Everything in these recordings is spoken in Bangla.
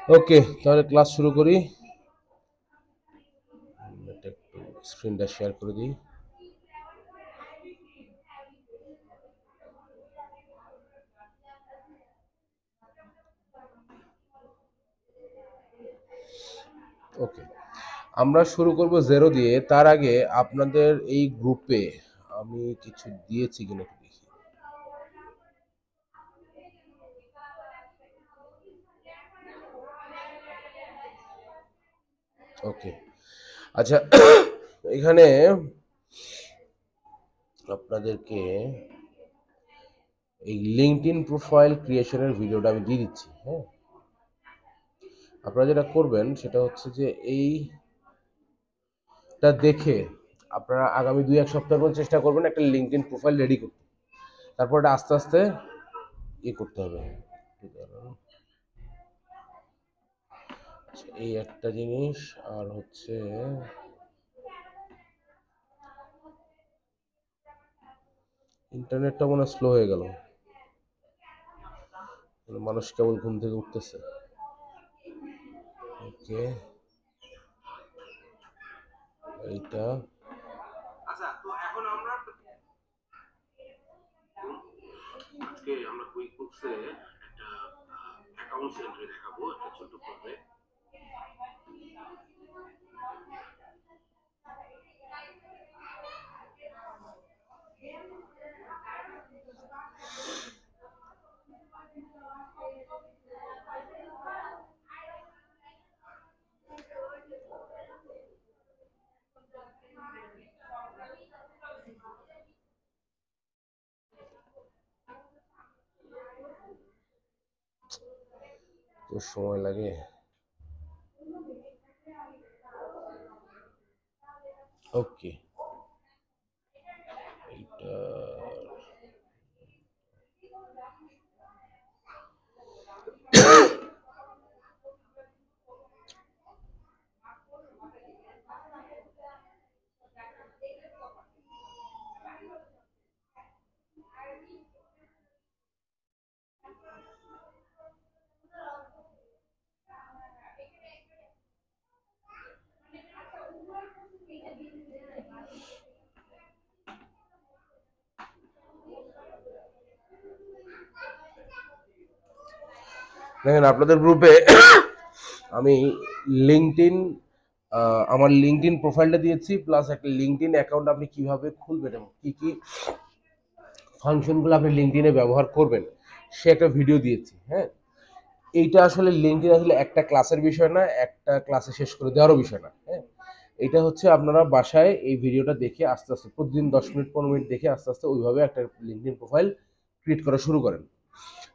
ওকে, তাহলে ক্লাস শুরু করি। এটা একটু স্ক্রিনটা শেয়ার করে দিই। ওকে, আমরা শুরু করব জেরো দিয়ে। তার আগে আপনাদের এই গ্রুপে আমি কিছু দিয়েছি কিনা একটু দেখি। ওকে, আচ্ছা, এখানে আপনাদেরকে এই লিঙ্কডইন প্রোফাইল ক্রিয়েশনের ভিডিওটা আমি দিয়ে দিচ্ছি। হ্যাঁ, আপনারা যেটা করবেন সেটা হচ্ছে যে এইটা দেখে আপনারা আগামী 2-1 সপ্তাহের মধ্যে চেষ্টা করবেন একটা লিঙ্কডইন প্রোফাইল রেডি করতে। তারপর এটা আস্তে আস্তে করতে হবে। আচ্ছা, এই একটা জিনিস। আর হচ্ছে ইন্টারনেটটা মনে স্লো হয়ে গেল, মানুষ কেবল ঘুম থেকে উঠতেছে। ওকে, এইটা আজকে আমরা কুইক বুকসে একটা অ্যাকাউন্ট এন্ট্রি দেখাবো, একটা ছোট পর্বে। তো সময় লাগে। ওকে, এইটা দেখেন আপনাদের গ্রুপে আমি লিঙ্কডইন আমার লিঙ্কডইন প্রোফাইলটা দিয়েছি, প্লাস একটা লিঙ্কডইন অ্যাকাউন্ট আপনি কিভাবে খুলবেন এবং কি কি ফাংশনগুলো আপনি লিঙ্কডইনে ব্যবহার করবেন সে একটা ভিডিও দিয়েছি। হ্যাঁ, এইটা আসলে লিঙ্কডইন আসলে একটা ক্লাসের বিষয় না, একটা ক্লাসে শেষ করে দেওয়ারও বিষয় না। হ্যাঁ, এটা হচ্ছে আপনারা বাসায় এই ভিডিওটা দেখে আস্তে আস্তে প্রতিদিন 10 মিনিট 15 মিনিট দেখে আস্তে আস্তে ওইভাবে একটা লিঙ্কডইন প্রোফাইল ক্রিয়েট করা শুরু করেন।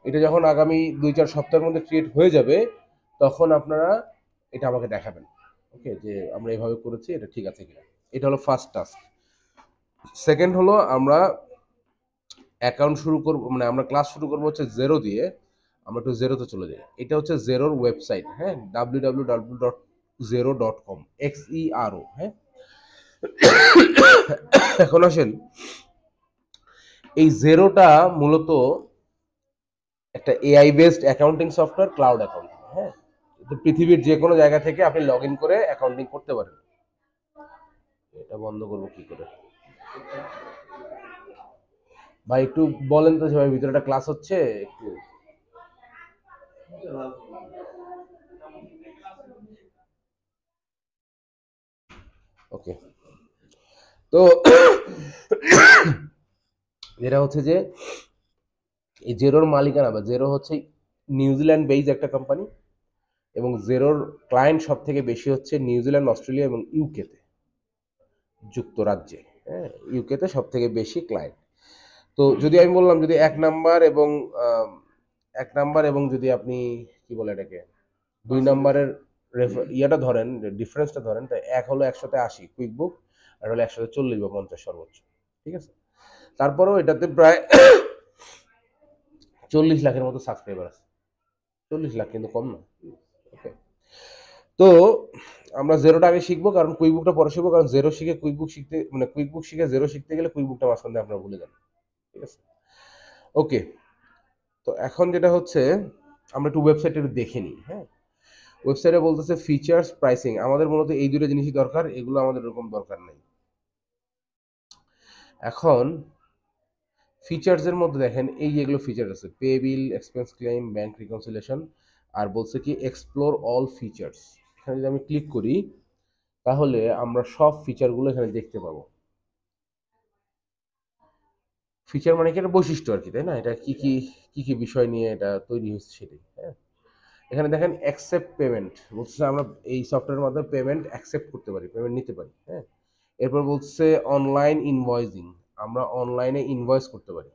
এটা যখন আগামী 2-4 সপ্তাহের মধ্যে ক্রিয়েট হয়ে যাবে, তখন আপনারা এটা আমাকে দেখাবেন। ওকে, যে আমরা এভাবে করেছি, এটা ঠিক আছে কিনা। এটা হলো ফার্স্ট টাস্ক। সেকেন্ড হলো আমরা অ্যাকাউন্ট শুরু করব, মানে আমরা ক্লাস শুরু করবো হচ্ছে জেরো দিয়ে। আমরা একটু জেরোতে চলে যাই। এটা হচ্ছে জেরোর ওয়েবসাইট। হ্যাঁ, www.zero.com, XERO। হ্যাঁ, এখন আসেন, এই জেরোটা মূলত একটা AI based accounting software, cloud accounting. হ্যাঁ, তো পৃথিবীর যে কোনো জায়গা থেকে আপনি লগ ইন করে অ্যাকাউন্টিং করতে পারেন। এটা বন্ধ করবো কি করে ভাই? একটু বলেন তো যে ভাই, ভিতরে একটা ক্লাস হচ্ছে একটু। ওকে, তো যেটা হচ্ছে যে এই জেরোর মালিকানা, বা জেরো হচ্ছে নিউজিল্যান্ড বেইজ একটা কোম্পানি, এবং জেরোর ক্লায়েন্ট সব থেকে বেশি হচ্ছে নিউজিল্যান্ড, অস্ট্রেলিয়া এবং ইউকেতে, যুক্তরাজ্যে। হ্যাঁ, ইউকেতে সব থেকে বেশি ক্লায়েন্ট। তো যদি আমি বললাম, যদি 1 নাম্বার এবং যদি আপনি কি বলে এটাকে 2 নাম্বারের ইয়াটা ধরেন, ডিফারেন্সটা ধরেন, তাই এক হলো 100-তে 80 কুইক বুক, আর হলো 100-তে 40 বা 50 সর্বোচ্চ। ঠিক আছে, তারপরেও এটাতে প্রায় 40 লাখের মতো সাবস্ক্রাইবার আছে। 40 লাখ কিন্তু কম না। ওকে, তো আমরা জেরোটা আগে শিখবো, কারণ কুইক বুকটা পরে শিখবো, কারণ জেরো শিখে কুইক বুক শিখতে, মানে কুইক বুক শিখে জেরো শিখতে গেলে কুইক বুকটা মাঝখান দিয়ে আপনারা ভুলে যান। ঠিক আছে, ওকে। তো এখন যেটা হচ্ছে, আমরা একটু ওয়েবসাইটে একটু দেখে নিই। হ্যাঁ, ওয়েবসাইটে বলতেছে ফিচার্স প্রাইসিং, আমাদের মূলত এই দুটো জিনিসই দরকার, এগুলো আমাদের এরকম দরকার নেই। এখন ফিচার্সের মধ্যে দেখেন এই যেগুলো ফিচার আছে, pay bill, expense claim, bank reconciliation, আর বলছে কি এক্সপ্লোর অল ফিচার্স। এখানে যদি আমি ক্লিক করি তাহলে আমরা সব ফিচারগুলো এখানে দেখতে পাবো। ফিচার মানে কি, একটা বৈশিষ্ট্য আর কি, তাই না? এটা কি কি কি কি বিষয় নিয়ে এটা তৈরি হচ্ছে সেটাই। হ্যাঁ, এখানে দেখেন অ্যাকসেপ্ট পেমেন্ট বলছে, আমরা এই সফটওয়্যারের মাধ্যমে পেমেন্ট অ্যাকসেপ্ট করতে পারি, পেমেন্ট নিতে পারি। হ্যাঁ, এরপর বলছে অনলাইন ইনভয়েসিং, আমরা অনলাইনে ইনভয়েস করতে পারি।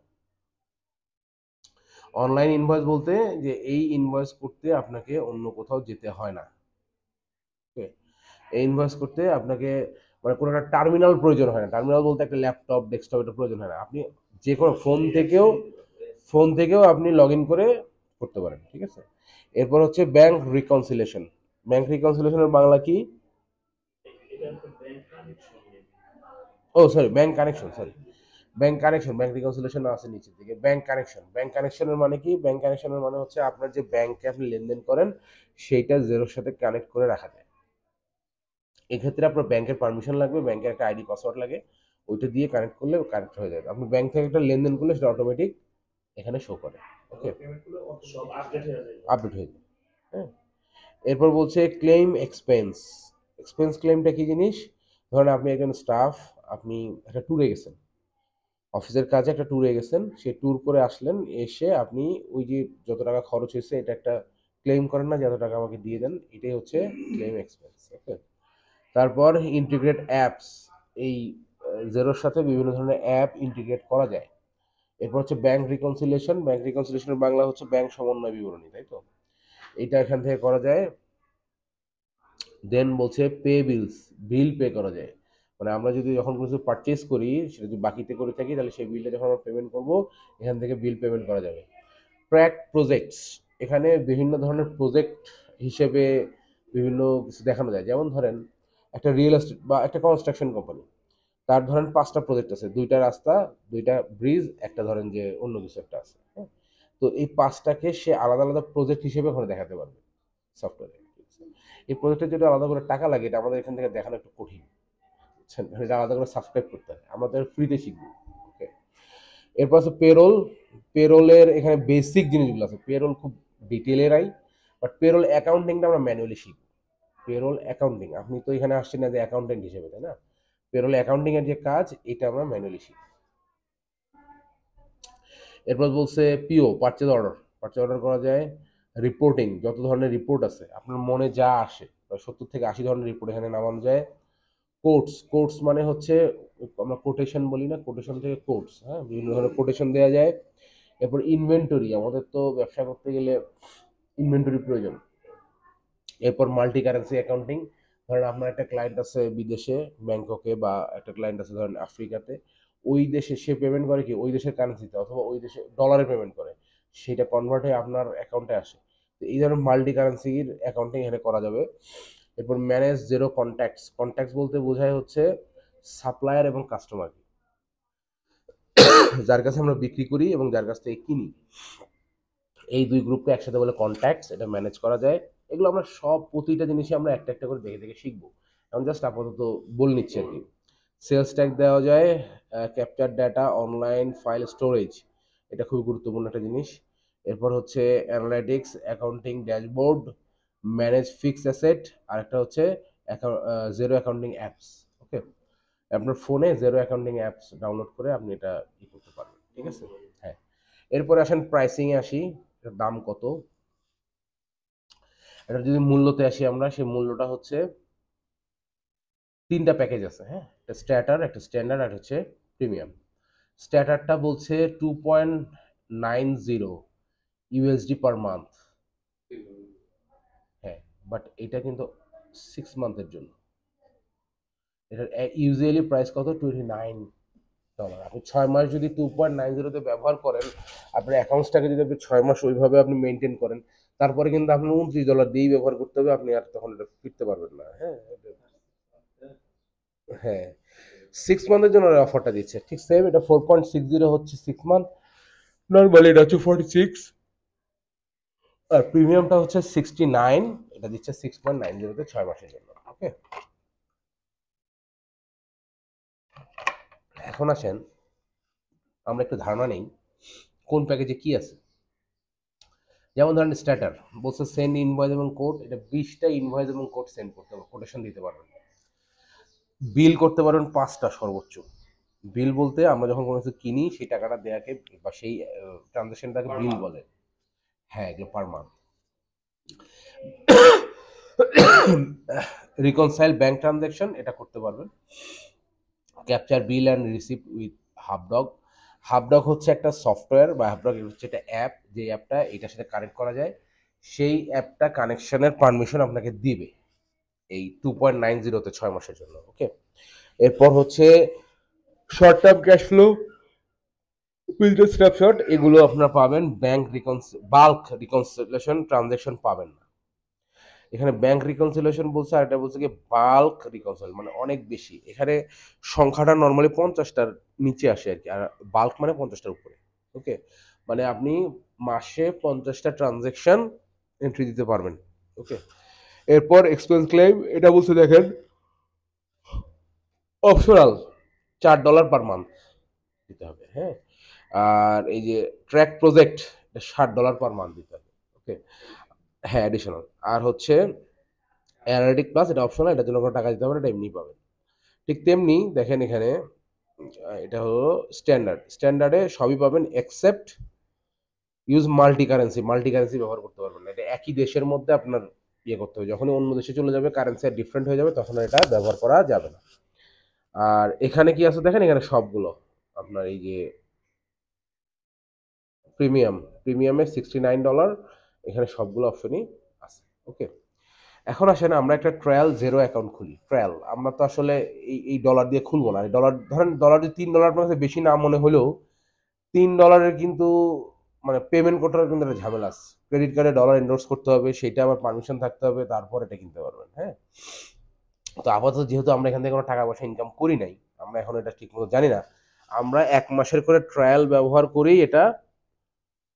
অনলাইন ইনভয়েস বলতে যে এই ইনভয়েস করতে আপনাকে অন্য কোথাও যেতে হয় না। ওকে, এই ইনভয়েস করতে আপনাকে মানে কোনো একটা টার্মিনাল প্রয়োজন হয় না। টার্মিনাল বলতে একটা ল্যাপটপ, ডেস্কটপ, এটা প্রয়োজন হয় না। আপনি যে কোনো ফোন থেকেও আপনি লগ ইন করে করতে পারেন। ঠিক আছে, এরপর হচ্ছে ব্যাংক রিকনসিলেশন। ব্যাংক রিকনসিলেশনের বাংলা কি? ও sorry, bank connection, sorry, bank connection. Bank reconciliation আছে নিচের দিকে। ব্যাংক কানেকশন, ব্যাংক কানেকশনের মানে কি? ব্যাংক কানেকশনের মানে হচ্ছে আপনার যে ব্যাংকে আপনি লেনদেন করেন সেইটা জেরোর সাথে কানেক্ট করে রাখা যায়। এক্ষেত্রে আপনার ব্যাংকের পারমিশন লাগবে, ব্যাংকের একটা আইডি পাসওয়ার্ড লাগে, ওইটা দিয়ে কানেক্ট করলে কানেক্ট হয়ে যাবে। আপনি ব্যাংক থেকে একটা লেনদেন করলে সেটা অটোমেটিক এখানে শো করে। ওকে, আপডেট হয়ে যায়। হ্যাঁ, এরপর বলছে ক্লেম এক্সপেন্স। এক্সপেন্স ক্লেমটা কি জিনিস? ধরেন আপনি একজন স্টাফ, আপনি একটা ট্যুরে গেছেন, অফিসের কাজে একটা ট্যুরে গেছেন, সে ট্যুর করে আসলেন, এসে আপনি ওই যে যত টাকা খরচ হয়েছে এটা একটা ক্লেম করেন না, যে এত টাকা আমাকে দিয়ে দেন, এটাই হচ্ছে ক্লেম এক্সপেন্স। ওকে, তারপর ইন্টিগ্রেট অ্যাপস, এই জেরোর সাথে বিভিন্ন ধরনের অ্যাপ ইন্টিগ্রেট করা যায়। এরপর হচ্ছে ব্যাংক রিকনসিলেশন। ব্যাংক রিকনসিলেশনের বাংলা হচ্ছে ব্যাংক সমন্বয় বিবরণী, তাই তো? এটা এখান থেকে করা যায়। দেন বলছে পে বিলস, বিল পে করা যায়। মানে আমরা যদি যখন কিছু পারচেস করি, সেটা যদি বাকিতে করে থাকি, তাহলে সেই বিলটা যখন আমরা পেমেন্ট করবো, এখান থেকে বিল পেমেন্ট করা যাবে। ট্র্যাক প্রজেক্টস, এখানে বিভিন্ন ধরনের প্রজেক্ট হিসেবে বিভিন্ন কিছু দেখানো যায়। যেমন ধরেন একটা রিয়েল এস্টেট বা একটা কনস্ট্রাকশন কোম্পানি, তার ধরেন 5টা প্রজেক্ট আছে, 2টা রাস্তা, 2টা ব্রিজ, একটা ধরেন যে অন্য কিছু একটা আছে। হ্যাঁ, তো এই 5টাকে সে আলাদা আলাদা প্রজেক্ট হিসেবে ওখানে দেখাতে পারবে সফটওয়্যারে। এই প্রজেক্টের যদি আলাদা করে টাকা লাগে, এটা আমাদের এখান থেকে দেখানো একটু কঠিন, বুঝছেন? এটা আলাদা করে সাবস্ক্রাইব করতে হয়, আমাদের ফ্রিতে শিখবো। ওকে, এরপর আছে পেরোল। পেরোলের এখানে বেসিক জিনিসগুলো আছে, পেরোল খুব ডিটেলেরাই, বাট পেরোল অ্যাকাউন্টিংটা আমরা ম্যানুয়ালি শিখবো। পেরোল অ্যাকাউন্টিং, আপনি তো এখানে আসছেন না যে অ্যাকাউন্টেন্ট হিসেবে, তাই না? পেরোল অ্যাকাউন্টিং এর যে কাজ, এটা আমরা ম্যানুয়ালি শিখবো। এরপর বলছে পিও, পারচেজ অর্ডার। পারচেজ অর্ডার করা যায়। রিপোর্টিং, যত ধরনের রিপোর্ট আছে আপনার মনে যা আসে, প্রায় 70 থেকে 80 ধরনের রিপোর্ট এখানে নামানো যায়। কোটস, কোটস মানে হচ্ছে আমরা কোটেশন বলি না, কোটেশন থেকে কোটস। হ্যাঁ, বিভিন্ন ধরনের কোটেশন দেওয়া যায়। এরপর ইনভেন্টরি, আমাদের তো ব্যবসা করতে গেলে ইনভেন্টরি প্রয়োজন। এরপর মাল্টি কারেন্সি অ্যাকাউন্টিং, ধরেন আপনার একটা ক্লায়েন্ট আছে বিদেশে, ব্যাংককে, বা একটা ক্লায়েন্ট আছে ধরেন আফ্রিকাতে, ওই দেশে সে পেমেন্ট করে কি ওই দেশের কারেন্সিতে, অথবা ওই দেশে ডলারে পেমেন্ট করে, সেটা কনভার্ট হয়ে আপনার অ্যাকাউন্টে আসে। তো এই ধরনের মাল্টি কারেন্সির অ্যাকাউন্টিং এখানে করা যাবে। এরপর ম্যানেজ জিরো কন্ট্যাক্টস। কন্ট্যাক্টস বলতে বোঝায় হচ্ছে সাপ্লায়ার এবং কাস্টমার, যার কাছে আমরা বিক্রি করি এবং যার কাছ থেকে কিনি, এই দুই গ্রুপকে একসাথে বলে কন্ট্যাক্টস, এটা ম্যানেজ করা যায়। এগুলো আমরা সব প্রতিটা জিনিসই আমরা একটা একটা করে দেখে দেখে শিখবো, এখন জাস্ট আপাতত বলে নিচ্ছি আর কি। সেলস ট্যাগ দেওয়া যায়। Capture data, online file storage, এটা খুবই গুরুত্বপূর্ণ একটা জিনিস। এরপর হচ্ছে analytics, accounting dashboard, manage fix asset, আর একটা হচ্ছে জেরো অ্যাকাউন্টিং অ্যাপস। ওকে, আপনার ফোনে জেরো অ্যাকাউন্টিং অ্যাপস ডাউনলোড করে আপনি এটা ই করতে পারবেন। ঠিক আছে, হ্যাঁ। এরপরে আসেন প্রাইসিংয়ে আসি, এটার দাম কত। এটার যদি মূল্যতে আসি আমরা, সেই মূল্যটা হচ্ছে 3টা প্যাকেজ আছে। হ্যাঁ, একটা স্ট্যাটার, একটা স্ট্যান্ডার্ড, আর হচ্ছে প্রিমিয়াম। স্ট্যাটারটা বলছে 2.90 ইউএসডি পার মান্থ। হ্যাঁ, বাট এটা কিন্তু 6 মান্থের জন্য। এটার ইউজুয়ালি প্রাইস কত? $29। আপনি 6 মাস যদি 2.90-তে ব্যবহার করেন, আপনার অ্যাকাউন্টসটাকে যদি আপনি 6 মাস ওইভাবে আপনি মেনটেন করেন, তারপরে কিন্তু আপনার $29 দিয়েই ব্যবহার করতে হবে, আপনি আর তখন এটা ফিরতে পারবেন না। হ্যাঁ, হ্যাঁ, 6 মান্থের জন্য অফারটা দিচ্ছে। ঠিক সেম, এটা 4.60 হচ্ছে 6 মান্থ, নর্মালি এটা হচ্ছে 46, আর প্রিমিয়ামটা হচ্ছে 69। এটা দিচ্ছে 6.90 6 মাসের জন্য। ওকে, এখন আসেন আমরা একটু ধারণা নেই কোন প্যাকেজে কি আছে। যেমন ধরেন স্ট্যাটার বলছে সেন্ড ইনভয়েস এবং কোড, এটা 20টা ইনভয়েস এবং কোড সেন্ড করতে হবে, কোটেশন দিতে পারবেন। বিল করতে পারবেন 5টা সর্বোচ্চ। বিল বলতে আমরা যখন কোনো কিছু কিনি সেই টাকাটা দেয়াকে বা সেই ট্রানজাকশনটাকে বিল বলে। হ্যাঁ, এগুলো per month. Reconcile bank transaction এটা করতে পারবেন। Capture bill and receipt with Hubdoc. Hubdoc হচ্ছে একটা সফটওয়্যার বা হাবডগ হচ্ছে একটা অ্যাপ, যে অ্যাপটা এটার সাথে কানেক্ট করা যায়। সেই অ্যাপটা কানেকশনের পারমিশন আপনাকে দিবে এই 2.90-তে 6 মাসের জন্য। ওকে, এরপর হচ্ছে short term cash flow, business snapshot, এগুলো আপনারা পাবেন। ব্যাংক বাল্ক রিকনসিলেশন ট্রানজাকশন পাবেন না এখানে। ব্যাংক রিকনসিলেশন বলছে, আর এটা বলছে কি বাল্ক রিকনসিল মানে অনেক বেশি। এখানে সংখ্যাটা নর্মালি 50টার নিচে আসে আর কি, আর বাল্ক মানে 50টার উপরে। ওকে, মানে আপনি মাসে 50টা ট্রানজাকশন এন্ট্রি দিতে পারবেন। ওকে, এরপর এক্সপেন্স ক্লেম, এটা বলছে দেখেন অপশনাল $4 পার মান্থ দিতে হবে। হ্যাঁ, আর এই যে ট্র্যাক প্রজেক্ট $60 পার মান্থ দিতে হবে। ওকে, হ্যাঁ অ্যাডিশনাল। আর হচ্ছে অ্যানালিটিক প্লাস, এটা অপশনাল, এটার জন্য কোনো টাকা দিতে হবে না, এটা এমনি পাবেন। ঠিক তেমনি দেখেন এখানে এটা হলো স্ট্যান্ডার্ড, স্ট্যান্ডার্ডে সবই পাবেন except use multi currency. Multi currency ব্যবহার করতে পারবেন না, এটা একই দেশের মধ্যে আপনার ইয়ে করতে হবে। যখনই অন্য দেশে চলে যাবে কারেন্সি ডিফারেন্ট হয়ে যাবে, তখন এটা ব্যবহার করা যাবে না। আর এখানে কি আছে দেখেন, এখানে সবগুলো আপনার এই যে প্রিমিয়ামে $69, এখানে সবগুলো অপশনই আছে। ওকে, এখন আসেন আমরা একটা ট্রায়াল জেরো অ্যাকাউন্ট খুলি। ট্রায়াল আমরা তো আসলে এই ডলার দিয়ে খুলবো না। ডলার ধরেন, ডলার যদি $3 আপনার কাছে বেশি না মনে হলেও, $3 কিন্তু মানে পেমেন্ট করতে কিন্তু একটা ঝামেলা আছে। ক্রেডিট কার্ডে ডলার এন্ডোর্স করতে হবে, সেটা আবার পারমিশন থাকতে হবে, তারপর এটা কিনতে পারবেন। হ্যাঁ, তো আপাতত যেহেতু আমরা এখান থেকে কোনো টাকা পয়সা ইনকাম করি নাই, আমরা এখন এটা ঠিক মতো জানি না, আমরা 1 মাসের করে ট্রায়াল ব্যবহার করেই এটা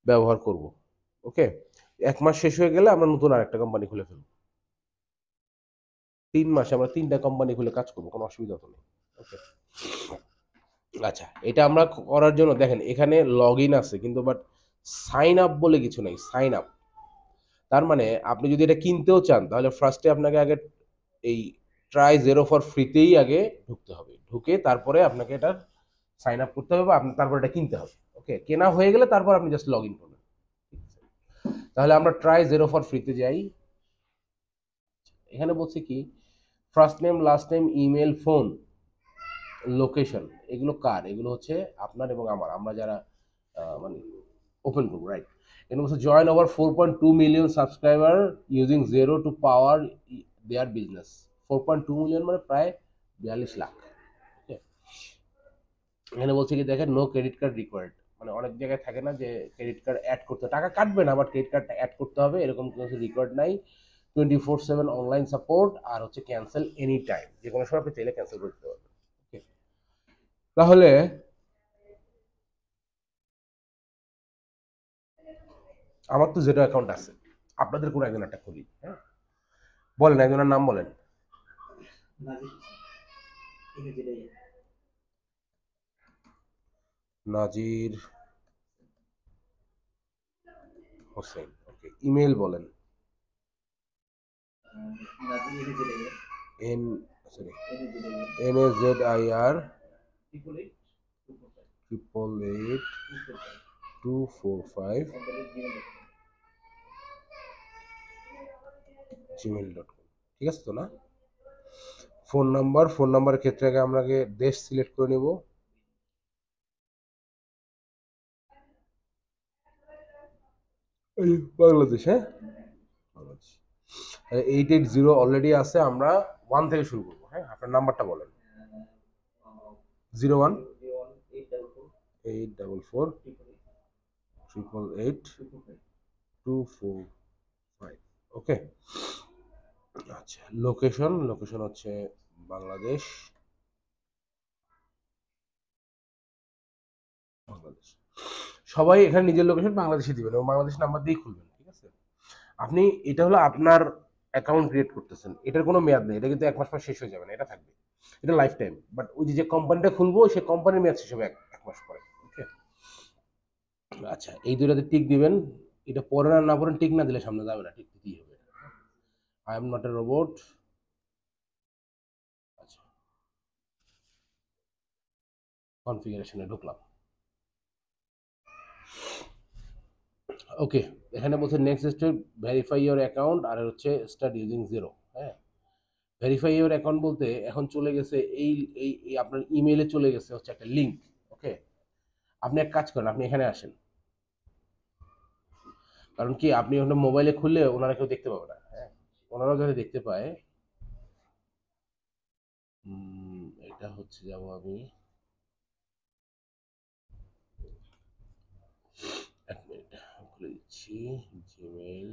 ব্যবহার করব। ওকে, 1 মাস শেষ হয়ে গেলে আমরা নতুন আরেকটা কোম্পানি খুলে ফেলবো। 3 মাসে আমরা 3টা কোম্পানি খুলে কাজ করবো, কোনো অসুবিধা তো নেই। ওকে, আচ্ছা, এটা আমরা করার জন্য দেখেন এখানে লগ ইন আছে, কিন্তু বাট সাইন আপ বলে কিছু নেই। সাইন আপ তার মানে আপনি যদি এটা কিনতেও চান, তাহলে ফার্স্টে আপনাকে আগে এই ট্রাই জেরো ফর ফ্রিতেই আগে ঢুকতে হবে, ঢুকে তারপরে আপনাকে এটা সাইন আপ করতে হবে বা আপনি তারপর এটা কিনতে হবে। ওকে, কেনা হয়ে গেলে তারপর আপনি জাস্ট লগ ইন করবেন। তাহলে আমরা ট্রাই জেরো ফর ফ্রিতে যাই। এখানে বলছে কি first name, last name, email, phone, location, এগুলো কার? এগুলো হচ্ছে আপনার এবং আমার, আমরা যারা মানে ওপেন করবো, রাইট? এখানে বলছে join over 4.2 million subscriber using zero to power their business. 4.2 million মানে প্রায় 42 লাখ। এখানে বলছে কি দেখেন নো ক্রেডিট কার্ড রিকোয়ার্ড, মানে অনেক জায়গায় থাকে না যে ক্রেডিট কার্ড অ্যাড করতে, টাকা কাটবে না বাট ক্রেডিট কার্ডটা অ্যাড করতে হবে, এরকম কোনো রিকোয়ার্ড নাই। 24/7 অনলাইন সাপোর্ট, আর হচ্ছে ক্যান্সেল এনি টাইম, যে কোনো সময় আপনি চাইলে ক্যান্সেল করতে পারবেন। ওকে, তাহলে আমার তো জেরো অ্যাকাউন্ট আছে, আপনাদের কোনো একজন একটা খুলি। হ্যাঁ, বলেন একজনের নাম বলেন। নাজির হোসেন। ওকে, ইমেল বলেন। N sorry NAZIR 888-245 gmail.com। ঠিক আছে তো না? ফোন নাম্বারের ক্ষেত্রে আগে আমরা দেশ সিলেক্ট করে নেব। বাংলাদেশ। হ্যাঁ, বাংলাদেশ। 880 অলরেডি আছে, আমরা 1 থেকে শুরু করবো। হ্যাঁ, আপনার নাম্বারটা বলেন। 01-844-888-245। ওকে, আচ্ছা, লোকেশন হচ্ছে বাংলাদেশ। বাংলাদেশ সবাই এখানে নিজের লোকেশন বাংলাদেশে দিবেন এবং বাংলাদেশ নাম্বার দিয়েই খুলবেন। ঠিক আছে, আপনি এটা হলো আপনার অ্যাকাউন্ট ক্রিয়েট করতেছেন, এটার কোনো মেয়াদ নেই, এটা কিন্তু 1 মাস পর শেষ হয়ে যাবে না, এটা থাকবে, এটা লাইফ টাইম। বাট ওই যে কোম্পানিটা খুলবো সেই কোম্পানির মেয়াদ শেষ হবে 1 মাস পরে। ওকে, আচ্ছা এই দুইটাতে টিক দিবেন। এটা পড়েন আর না পড়েন, টিক না দিলে সামনে যাবে না, টিক দিতেই হবে। I am not a robot. আচ্ছা, কনফিগারেশনে ঢুকলাম। ওকে, এখানে বলছে next step verify your account, আর হচ্ছে স্টার্ট ইউজিং জিরো। হ্যাঁ, ভেরিফাই ইওর অ্যাকাউন্ট বলতে এখন চলে গেছে এই আপনার ইমেইলে চলে গেছে হচ্ছে একটা লিঙ্ক। ওকে, আপনি এক কাজ করেন, আপনি এখানে আসেন। কারণ কি, আপনি ওখানে মোবাইলে খুললে ওনারা কেউ দেখতে পাবে না। হ্যাঁ, ওনারাও যাতে দেখতে পায়। এটা হচ্ছে যাব আমি, এক মিনিট খুলে দিচ্ছি জিমেইল।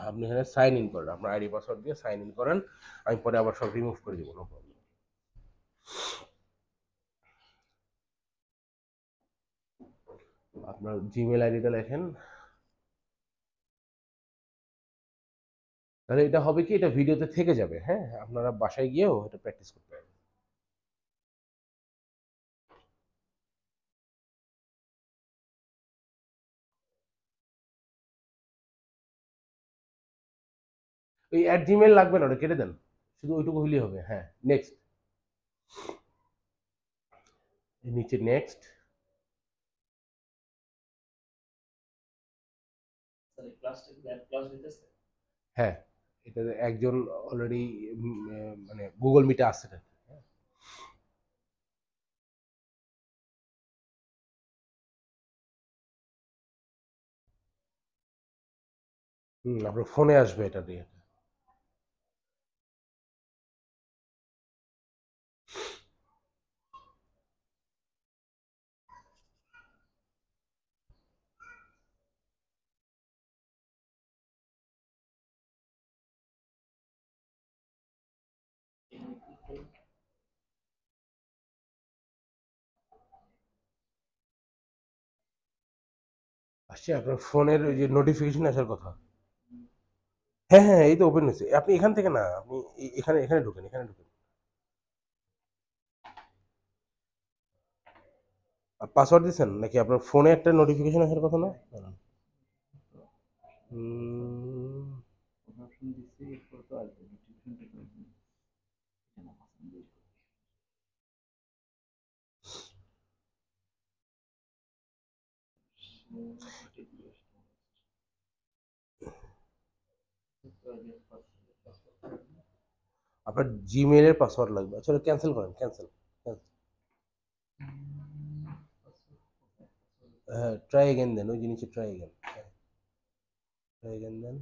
আপনি এখানে সাইন ইন করেন, আপনার আইডি পাসওয়ার্ড দিয়ে সাইন ইন করেন, আমি পরে আবার সব রিমুভ করে দিব, নো প্রবলেম। আপনার জিমেল আইডিটা লেখেন। তাহলে এটা হবে কি, এটা ভিডিওতে থেকে যাবে। হ্যাঁ, আপনারা বাসায় গিয়েও এটা প্র্যাকটিস করতে পারবেন। ওই অ্যাট জিমেল লাগবে না, ওটা কেটে দেন, শুধু ওইটুকু হলেই হবে। হ্যাঁ, নেক্সট, নিচে নেক্সট। হ্যাঁ, এটা একজন অলরেডি মানে গুগল মিটে আসছে। আপনার ফোনে আসবে এটা দিয়ে। আসছে আপনার ফোনের ওই যে নোটিফিকেশন আসার কথা। হ্যাঁ হ্যাঁ, এই তো ওপেন হয়েছে, আপনি এখান থেকে না, আপনি এখানে এখানে ঢুকেন, এখানে ঢুকেন। আর পাসওয়ার্ড দিচ্ছেন নাকি? আপনার ফোনে একটা নোটিফিকেশন আসার কথা না? দাঁড়ান। উম, আপনার জিমেলের পাসওয়ার্ড লাগবে। আচ্ছা, ক্যান্সেল করেন, ক্যান্সেল। হ্যাঁ, ট্রাই এগেন দেন, ওই জিনিসে ট্রাই এগেন, ট্রাই এগেন দেন।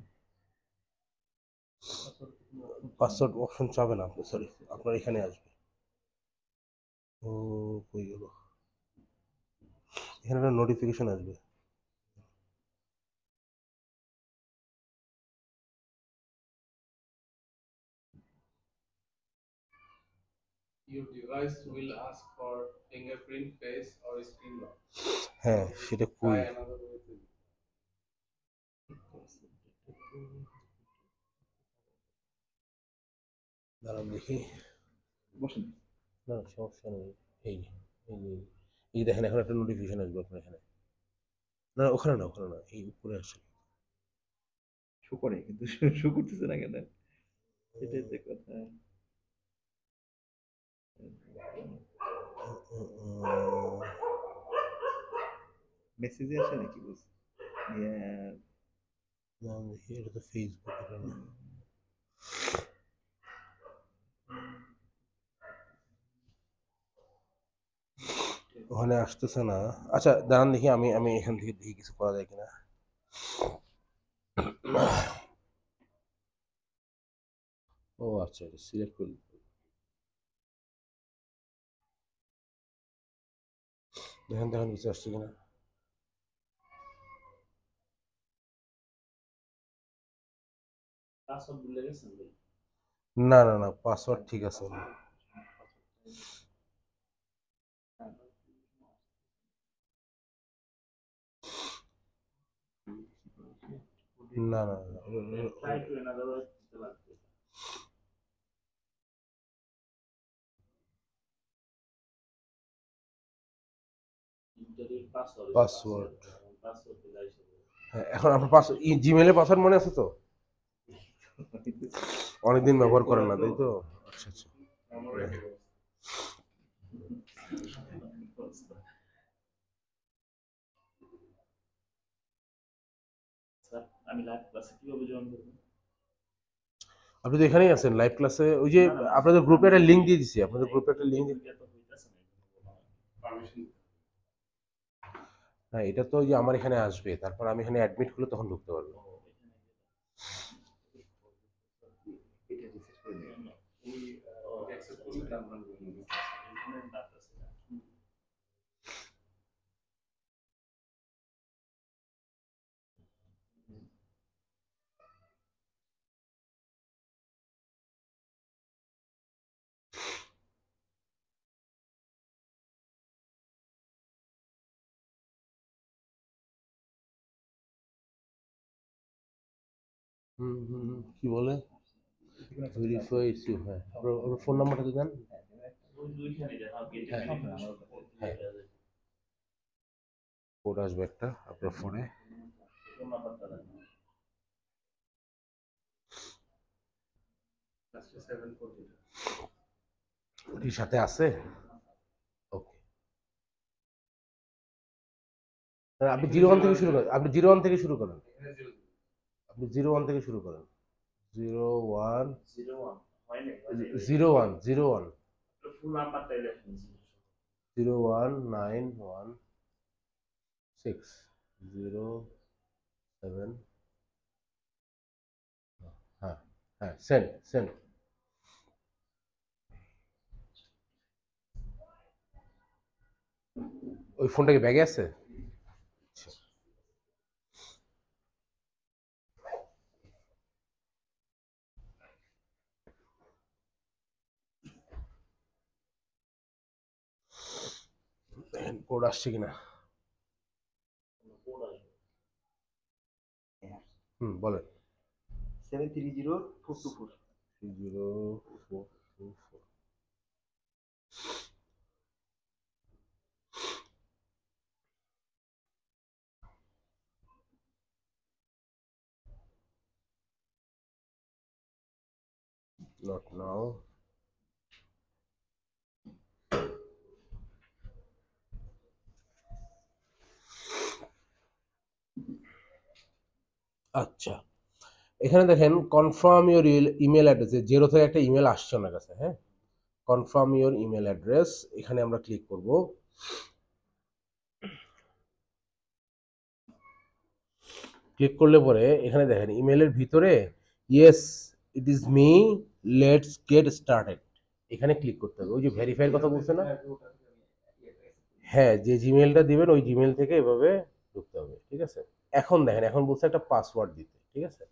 পাসওয়ার্ড অপশন চাবে না আপনি, সরি, আপনার এখানে আসবে। ও, কই গেল, এখানে একটা নোটিফিকেশন আসবে। হ্যাঁ, সেটা কই, দাঁড়ান দেখি। না সমস্যা নেই, এই এই যে, এই দেখেন এখন একটা নোটিফিকেশন আসবে আপনার এখানে। না ওখানে না, ওখানে না, এই উপরে আসছে। শো করে কিন্তু শো করতেছে না কেন? এটাই তো কথা। মেসেজে আসে নাকি বুঝ? ইয়া, না দেখি, এটা তো ফেসবুক, এটা না। ওখানে আসতেছে না। আচ্ছা দাঁড়ান দেখি, আমি আমি এখান থেকে দেখি কিছু করা যায় কিনা। ও আচ্ছা, এটা সিলেক্ট করে দিতে হবে। দেখেন দেখেন কিছু আসছে কিনা। না না না, পাসওয়ার্ড ঠিক আছে। না না ট্রাই টু অ্যানাদার ওয়ে দিতে লাগবে। পাসওয়ার্ড, হ্যাঁ এখন আপনার পাসওয়ার্ড জিমেলের পাসওয়ার্ড মনে আছে তো? অনেকদিন ব্যবহার করেন না তাই তো? আচ্ছা আচ্ছা। স্যার আমি লাইভ ক্লাসে কিভাবে জয়েন করব? আপনি তো এখানেই আছেন লাইভ ক্লাসে, ওই যে আপনাদের গ্রুপে একটা লিঙ্ক দিয়ে দিছি, আপনাদের গ্রুপে একটা লিঙ্ক। হ্যাঁ এটা তো ওই যে আমার এখানে আসবে, তারপর আমি এখানে অ্যাডমিট করলে তখন ঢুকতে পারবো। কি বলে ভেরিফাই ইস্যু, হ্যাঁ ওর ফোন নাম্বারটা দেন। হ্যাঁ হ্যাঁ কোড আসবে একটা আপনার ফোনে। ওটির সাথে আছে। ওকে, আপনি 01 থেকে শুরু করেন, আপনি 01 থেকে শুরু করেন, আপনি 01 থেকে শুরু করেন। 01 01 ফুল নাম্বারটা লেখেন। 01916 07, হ্যাঁ হ্যাঁ সেন্ড সেন্ড। ওই ফোনটা কি ব্যাগে আছে? দেখেন কোড আসছে কিনা। বলেন। 730424। 30424। Not now. আচ্ছা এখানে দেখেন কনফার্ম ইওর ইমেল অ্যাড্রেস, 0 থেকে একটা ইমেল আসছে আমার কাছে, হ্যাঁ কনফার্ম ইওর ইমেল অ্যাড্রেস, এখানে আমরা ক্লিক করব। ক্লিক করলে পরে এখানে দেখেন ইমেলের ভিতরে yes it is me, let's get started, এখানে ক্লিক করতে হবে। ওই যে ভেরিফাইয়ের কথা বলছে না, হ্যাঁ যে জিমেলটা দিবেন ওই জিমেল থেকে এভাবে ঢুকতে হবে, ঠিক আছে। এখন দেখেন এখন বলছে একটা পাসওয়ার্ড দিতে, ঠিক আছে।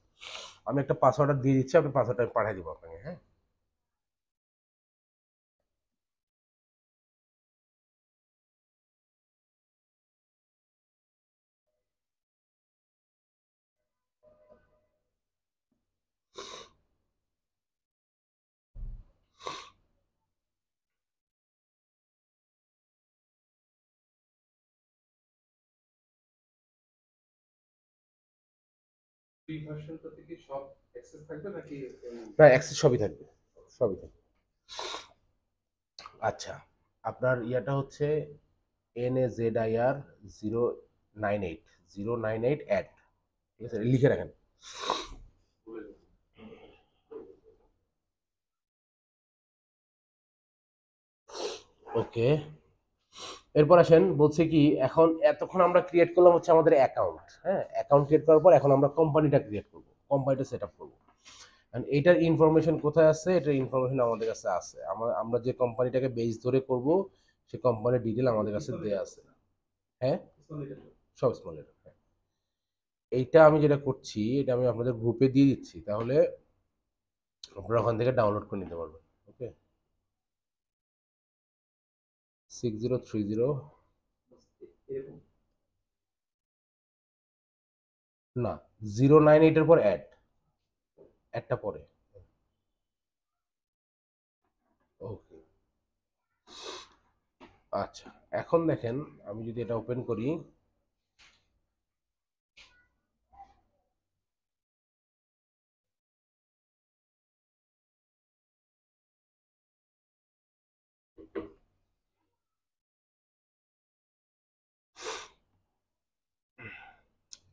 আমি একটা পাসওয়ার্ড দিয়ে দিচ্ছি, আপনি পাসওয়ার্ডটা আমি পাঠিয়ে দিব আপনাকে, হ্যাঁ। ফ্রি ভার্সনটাতে কি সব অ্যাক্সেস থাকবে নাকি না অ্যাক্সেস সবই থাকবে, সবই থাকবে। আচ্ছা আপনার ইয়াটা হচ্ছে NAZIR 098 অ্যাড, ঠিক আছে লিখে রাখেন। ওকে এরপর আসেন বলছে কি এখন এতক্ষণ আমরা ক্রিয়েট করলাম হচ্ছে আমাদের অ্যাকাউন্ট, হ্যাঁ অ্যাকাউন্ট ক্রিয়েট করার পর এখন আমরা কোম্পানিটা ক্রিয়েট করব, কোম্পানিটা সেট আপ করবো। এটার ইনফরমেশন কোথায় আছে? এটার ইনফরমেশন আমাদের কাছে আছে, আমরা যে কোম্পানিটাকে বেস ধরে করব সেই কোম্পানির ডিটেল আমাদের কাছে দেওয়া আছে, হ্যাঁ সব স্মল লেটার। হ্যাঁ এইটা আমি যেটা করছি এটা আমি আপনাদের গ্রুপে দিয়ে দিচ্ছি, তাহলে আপনারা ওখান থেকে ডাউনলোড করে নিতে পারবেন। ওকে 6030 না, 098 এর পর অ্যাডটা পরে। ওকে, আচ্ছা, এখন দেখেন আমি যদি এটা ওপেন করি,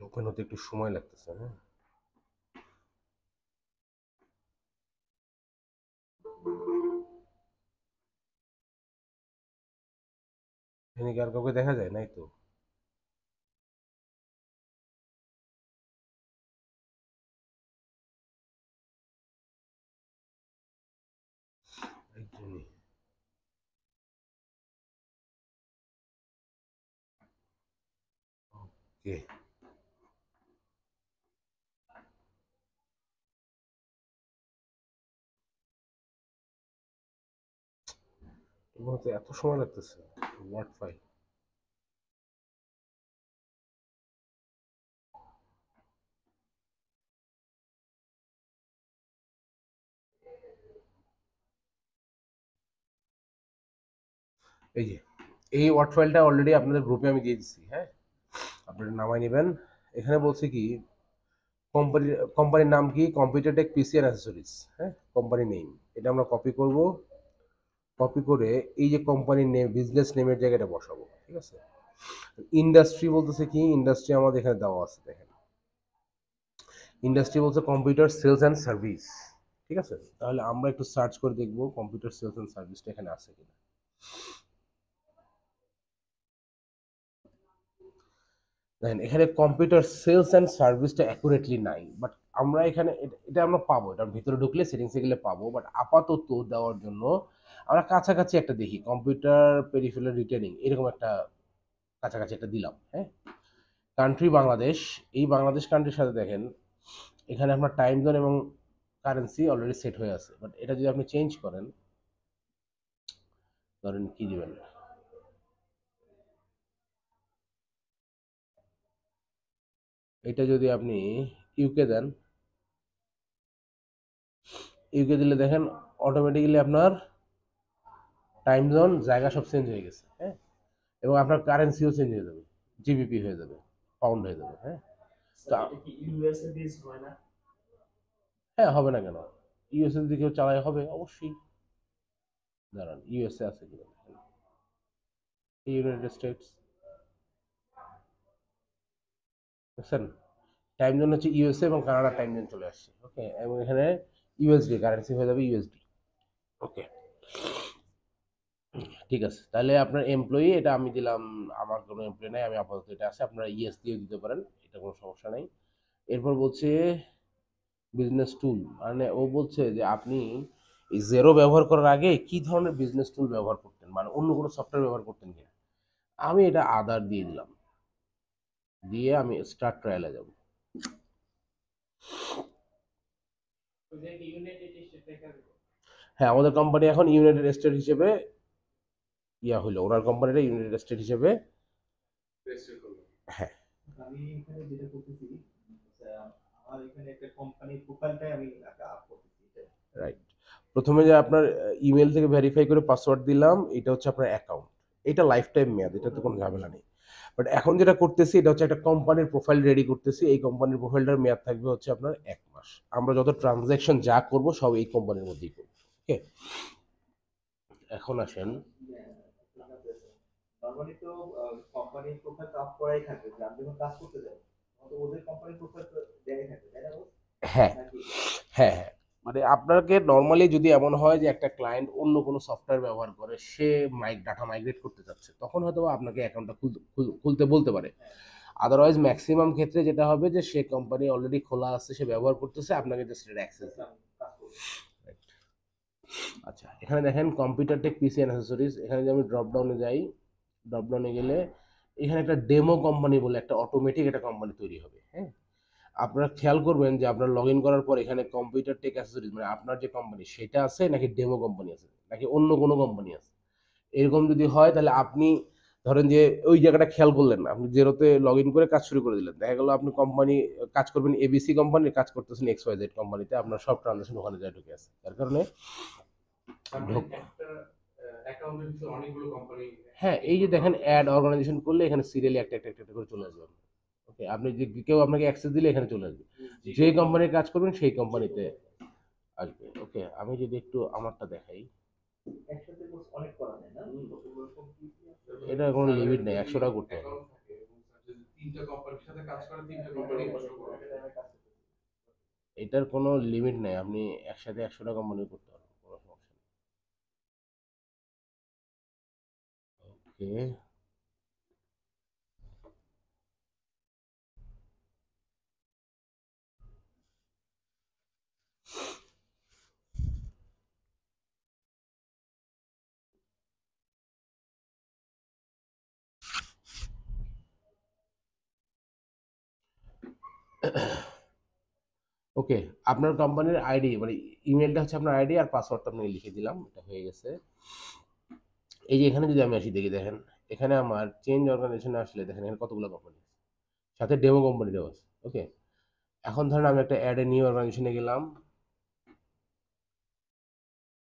ওপেন হতে একটু সময় লাগতেছে। হ্যাঁ, এখানে কি আর কাউকে দেখা যায়? নাই তো। একজনই। ওকে, এত সময় লাগতেছে ওয়ার্ড ফাইল। এই যে এই ওয়ার্ড ফাইলটা অলরেডি আপনাদের গ্রুপে আমি দিয়ে দিচ্ছি। হ্যাঁ, আপনারা নামাই নেবেন। এখানে বলছে কি, কোম্পানির নাম কি, computer tech PC and accessories. হ্যাঁ, কোম্পানি নেম এটা আমরা কপি করব। কপি করে এই যে কোম্পানির নেম, বিজনেস নেমের জায়গাটা বসাবো। ঠিক আছে। ইন্ডাস্ট্রি বলতেছে কি, ইন্ডাস্ট্রি আমাদের এখানে দেওয়া আছে, দেখেন ইন্ডাস্ট্রি বলছে কম্পিউটার সেলস অ্যান্ড সার্ভিস। ঠিক আছে, তাহলে আমরা একটু সার্চ করে দেখবো কম্পিউটার সেলস অ্যান্ড সার্ভিসটা এখানে আছে কিনা। দেখেন এখানে কম্পিউটার সেলস অ্যান্ড সার্ভিসটা অ্যাকুরেটলি নাই, বাট আমরা এখানে এটা আমরা পাবো, এটার ভিতরে ঢুকলে সেটিংসে গেলে পাবো, বাট আপাতত দেওয়ার জন্য আমরা কাছাকাছি একটা দেখি, কম্পিউটার পেরিফেরাল রিটেলিং এরকম একটা কাছাকাছি একটা দিলাম। হ্যাঁ, কান্ট্রি বাংলাদেশ। এই বাংলাদেশ কান্ট্রির সাথে দেখেন এখানে আপনার টাইম জোন এবং কারেন্সি অলরেডি সেট হয়ে আছে, বাট এটা যদি আপনি চেঞ্জ করেন, ধরেন কি দিবেন, এটা যদি আপনি ইউকে দেন, ইউকে দিলে দেখেন অটোমেটিক্যালি আপনার টাইম জোন জায়গা সব চেঞ্জ হয়ে গেছে। হ্যাঁ, এবং আপনার কারেন্সিও চেঞ্জ হয়ে যাবে, জিবিপি হয়ে যাবে, পাউন্ড হয়ে যাবে। হ্যাঁ, তো এটা কি ইউএসএ বেস হয় না? হ্যাঁ, হবে না কেন, ইউএসএ যদি কেউ চালায় হবে অবশ্যই। দাঁড়ান, ইউএসএ আছে কিনা দেখেন, ইউনাইটেড স্টেটস, বুঝছেন, টাইম জোন হচ্ছে ইউএসএ এবং কানাডার টাইম জোন চলে আসছে। ওকে, এবং এখানে ইউএসডি কারেন্সি হয়ে যাবে ইউএসডি। ওকে, ঠিক আছে, তাহলে আপনার এমপ্লয়ি এটা আমি দিলাম, আমার কোনো এমপ্লয়ি নাই, আমি আপাতত এটা আছে, আপনারা ইএস দিয়ে দিতে পারেন, এটা কোনো সমস্যা নাই। এরপর বলছে বিজনেস টুল, মানে ও বলছে যে আপনি এই জেরো ব্যবহার করার আগে কি ধরনের বিজনেস টুল ব্যবহার করতেন, মানে অন্য কোনো সফটওয়্যার ব্যবহার করতেন কিনা। আমি এটা আদার দিয়ে দিলাম, দিয়ে আমি স্টার্ট ট্রায়ালে যাব। ওদের কি ইউনাইটেড স্টেট থেকে আসবে? হ্যাঁ, আমাদের কোম্পানি এখন ইউনাইটেড স্টেট হিসেবে হইলো, ওনার কোম্পানিটা ইউনাইটেড স্টেট হিসেবে। রেজিস্টার করলো। হ্যাঁ, আমি এখানে যেটা করতেছি, আমার এখানে একটা কোম্পানির প্রোফাইলটাই আমি আপ করতেছি। রাইট। প্রথমে যে আপনার ইমেল থেকে ভেরিফাই করে পাসওয়ার্ড দিলাম, এটা হচ্ছে আপনার অ্যাকাউন্ট, এটা লাইফ টাইম মেয়াদ, এটাতে কোনো ঝামেলা নেই। বাট এখন যেটা করতেছি এটা হচ্ছে একটা কোম্পানির প্রোফাইল রেডি করতেছি, এই কোম্পানির প্রোফাইলটার মেয়াদ থাকবে হচ্ছে আপনার 1 মাস। আমরা যত ট্রানজ্যাকশন যা করব সব এই কোম্পানির মধ্যেই করবো। ওকে, এখন আসেন, নর্মালি তো কোম্পানির প্রোফাইল আপ করাই থাকবে, যে আমি যখন কাজ করতে যাই তখন তো ওদের কোম্পানির প্রোফাইল তো দেখাই থাকবে, তাই না? হ্যাঁ নাকি হ্যাঁ হ্যাঁ, মানে আপনাকে নর্মালি যদি এমন হয় যে একটা ক্লায়েন্ট অন্য কোনো সফটওয়্যার ব্যবহার করে, সে ডাটা মাইগ্রেট করতে চাচ্ছে, তখন হয়তো আপনাকে অ্যাকাউন্টটা খুলতে বলতে পারে। আদারওয়াইজ ম্যাক্সিমাম ক্ষেত্রে যেটা হবে যে সে কোম্পানি অলরেডি খোলা আছে, সে ব্যবহার করতেছে, আপনাকে জাস্ট এটা অ্যাক্সেস দিতে। কাজ করবে? আচ্ছা, এখানে দেখেন computer tech PC and accessories, এখানে যদি আমি ড্রপ ডাউনে যাই, ড্রপ ডাউনে গেলে এখানে একটা ডেমো কোম্পানি বলে একটা অটোমেটিক একটা কোম্পানি তৈরি হবে। হ্যাঁ, আপনারা খেয়াল করবেন যে আপনার লগ ইন করার পর এখানে কম্পিউটার টেক অ্যাক্সেসরিজ মানে আপনার যে কোম্পানি সেটা আছে, নাকি ডেমো কোম্পানি আছে, নাকি অন্য কোনো কোম্পানি আছে। এরকম যদি হয় তাহলে আপনি ধরেন যে ওই জায়গাটা খেয়াল করলেন না, আপনি জেরোতে লগ ইন করে কাজ শুরু করে দিলেন, দেখা গেল আপনি কোম্পানি কাজ করবেন এবিসি কোম্পানির, কাজ করতেছেন XYZ কোম্পানিতে, আপনার সব ট্রানজাকশন ওখানে যায় ঢুকে আছে, যার কারণে তার মানে একটা অ্যাকাউন্টের ভিতরে অনেকগুলো কোম্পানি। হ্যাঁ এই যে দেখেন অ্যাড অর্গানাইজেশন করলে এখানে সিরিয়ালি একটা একটা একটা একটা করে চলে আসবে। ওকে, আপনি যে কেউ আপনাকে অ্যাক্সেস দিলে এখানে চলে আসবে, যে কোম্পানির কাজ করবেন সেই কোম্পানিতে আসবে। ওকে, আমি যদি একটু আমারটা দেখাই, একসাথে কোর্স অনেক করা যায় না? এটা কোনো লিমিট নেই, 100 টাকা করতে হবে। অ্যাকাউন্ট থাকে এবং যদি তিনটা কোম্পানির সাথে কাজ করে তিনটা কোম্পানি বসে করবে। এটার কোনো লিমিট নেই, আপনি একসাথে 100 টাকা কোম্পানি করতে পারবেন, কোনো সমস্যা নেই। ওকে, ওকে, আপনার কোম্পানির আইডি মানে ইমেলটা হচ্ছে আপনার আইডি, আর পাসওয়ার্ডটা আপনাকে লিখে দিলাম, এটা হয়ে গেছে। এই যে এখানে যদি আমি আসি দেখি, দেখেন এখানে আমার চেঞ্জ অর্গানাইজেশনে আসলে দেখেন এখানে কতগুলো কোম্পানি আছে, সাথে ডেমো কোম্পানিটাও আছে। ওকে, এখন ধরেন আমি একটা অ্যাড এ নিউ অর্গানাইজেশনে গেলাম,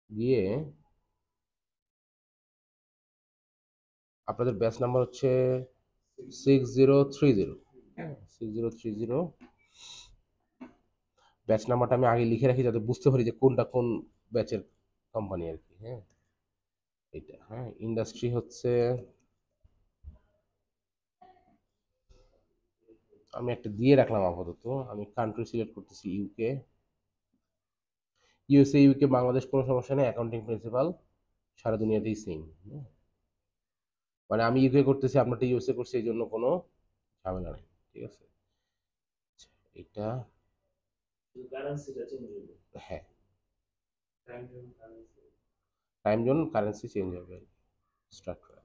গিয়ে আপনাদের ব্যাচ নাম্বার হচ্ছে 6030, 6030। ব্যাচ নাম্বারটা আমি আগে লিখে রাখি যাতে বুঝতে পারি যে কোনটা কোন ব্যাচের কোম্পানি আর কি। হ্যাঁ, এইটা, হ্যাঁ ইন্ডাস্ট্রি হচ্ছে, আমি একটা দিয়ে রাখলাম আপাতত, আমি কান্ট্রি সিলেক্ট করতেছি ইউকে, ইউএসএ ইউকে বাংলাদেশ কোনো সমস্যা নেই, অ্যাকাউন্টিং প্রিন্সিপাল সারা দুনিয়াতেই সেম। মানে আমি ইউকে করতেছি, আপনারটা ইউএসএ করছি, এই জন্য কোনো ঝামেলা নেই, ঠিক আছে। আচ্ছা, এটা কারেন্সিটা চেঞ্জ হবে। হ্যাঁ, time zone currency. Time zone currency change হবে, স্টার্ট করা।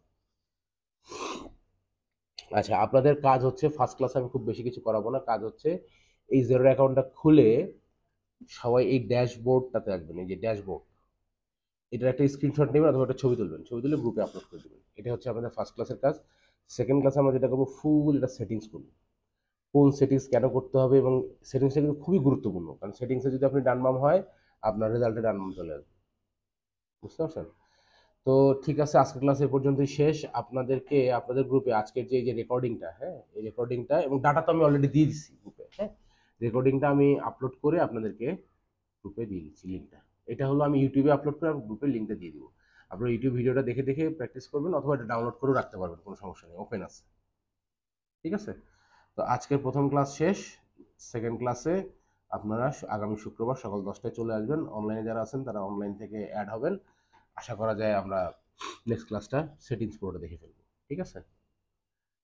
আচ্ছা, আপনাদের কাজ হচ্ছে ফার্স্ট ক্লাসে আমি খুব বেশি কিছু করাবো না, কাজ হচ্ছে এই জেরো অ্যাকাউন্টটা খুলে সবাই এই ড্যাশবোর্ডটাতে আসবেন, এই যে ড্যাশবোর্ড, এটার একটা স্ক্রিনশট নেবেন অথবা একটা ছবি তুলবেন, ছবি তুলে গ্রুপে আপলোড করে দেবেন। এটা হচ্ছে আমাদের ফার্স্ট ক্লাসের কাজ। সেকেন্ড ক্লাসে আমরা যেটা করবো, ফুল এটা সেটিংস করবো, কোন সেটিংস কেন করতে হবে, এবং সেটিংসটা কিন্তু খুবই গুরুত্বপূর্ণ, কারণ সেটিংসে যদি আপনি ডানবাম হয় আপনার রেজাল্টে ডানবাম চলে আসবে, বুঝতে পারছেন। তো ঠিক আছে, আজকের ক্লাস এ পর্যন্তই শেষ। আপনাদেরকে আপনাদের গ্রুপে আজকের যে যে রেকর্ডিংটা, হ্যাঁ এই রেকর্ডিংটা এবং ডাটা তো আমি অলরেডি দিয়ে দিচ্ছি গ্রুপে, হ্যাঁ রেকর্ডিংটা আমি আপলোড করে আপনাদেরকে গ্রুপে দিয়ে দিচ্ছি লিঙ্কটা। এটা হলো আমি ইউটিউবে আপলোড করে গ্রুপের লিঙ্কটা দিয়ে দিব, আপনারা ইউটিউব ভিডিওটা দেখে দেখে প্র্যাকটিস করবেন অথবা এটা ডাউনলোড করেও রাখতে পারবেন, কোনো সমস্যা নেই, ওপেন আছে, ঠিক আছে। তো আজকের প্রথম ক্লাস শেষ, সেকেন্ড ক্লাসে আপনারা আগামী শুক্রবার সকাল 10টায় চলে আসবেন, অনলাইনে যারা আছেন তারা অনলাইন থেকে অ্যাড হবেন, আশা করা যায় আমরা নেক্সট ক্লাসটা সেটিংস পুরোটা দেখে ফেলবো, ঠিক আছে।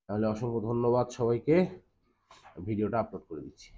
তাহলে অসংখ্য ধন্যবাদ সবাইকে, ভিডিওটা আপলোড করে দিচ্ছি।